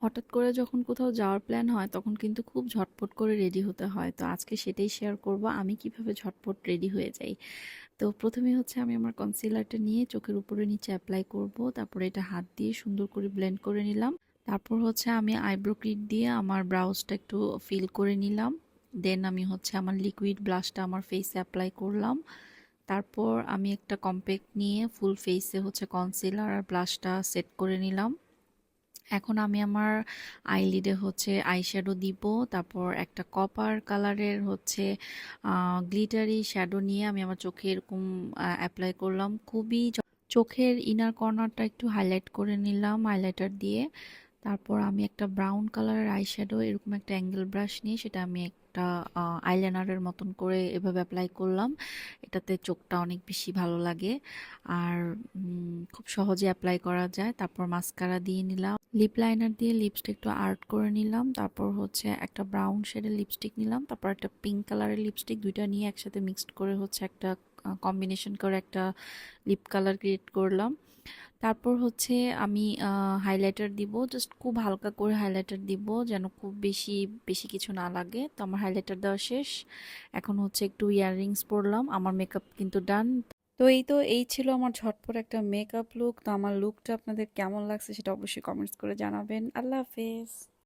হঠাৎ করে যখন কোথাও যাওয়ার প্ল্যান হয় তখন কিন্তু খুব ঝটপট করে রেডি হতে হয়। তো আজকে সেটাই শেয়ার করব আমি কিভাবে ঝটপট রেডি হয়ে যাই। তো প্রথমে হচ্ছে আমি আমার কনসিলারটা নিয়ে চোখের উপরে নিচে অ্যাপ্লাই করব। তারপরে এটা হাত দিয়ে সুন্দর করে ব্লেন্ড করে নিলাম। তারপর হচ্ছে আমি আইব্রো কিট দিয়ে আমার ব্রাউজটা একটু ফিল করে নিলাম। দেন আমি হচ্ছে আমার লিকুইড ব্লাশটা আমার ফেসে অ্যাপ্লাই করলাম। তারপর আমি একটা কম্প্যাক্ট নিয়ে ফুল ফেসে হচ্ছে কনসিলার আর ব্লাশটা সেট করে নিলাম। এখন আমি আমার আইলিডে হচ্ছে আইশ্যাডো দিব। তারপর একটা কপার কালারের হচ্ছে গ্লিটারি শ্যাডো নিয়ে আমি আমার চোখে এরকম অ্যাপ্লাই করলাম। খুবই চোখের ইনার কর্নারটা একটু হাইলাইট করে নিলাম হাইলাইটার দিয়ে। তারপর আমি একটা ব্রাউন কালারের আইশ্যাডো এরকম একটা অ্যাঙ্গেল ব্রাশ নিয়ে সেটা আমি একটা আইলাইনারের মতন করে এভাবে অ্যাপ্লাই করলাম। এটাতে চোখটা অনেক বেশি ভালো লাগে আর খুব সহজে অ্যাপ্লাই করা যায়। তারপর মাস্কারা দিয়ে নিলাম, লিপ লাইনার দিয়ে লিপসটা একটু আর্ট করে নিলাম। তারপর হচ্ছে একটা ব্রাউন শেডের লিপস্টিক নিলাম, তারপর একটা পিঙ্ক কালারের লিপস্টিক, দুইটা নিয়ে একসাথে মিক্সড করে হচ্ছে একটা কম্বিনেশন করে একটা লিপ কালার ক্রিয়েট করলাম। তারপর হচ্ছে আমি হাইলাইটার দিব, জাস্ট খুব হালকা করে হাইলাইটার দিব যেন খুব বেশি বেশি কিছু না লাগে। তো আমার হাইলাইটার দেওয়া শেষ। এখন হচ্ছে একটু ইয়াররিংস পরলাম। আমার মেকআপ কিন্তু ডান। তো এই ছিল আমার ঝটপট একটা মেকআপ লুক। তো আমার লুকটা আপনাদের কেমন লাগছে সেটা অবশ্যই কমেন্টস করে জানাবেন। আল্লাহ হাফেজ।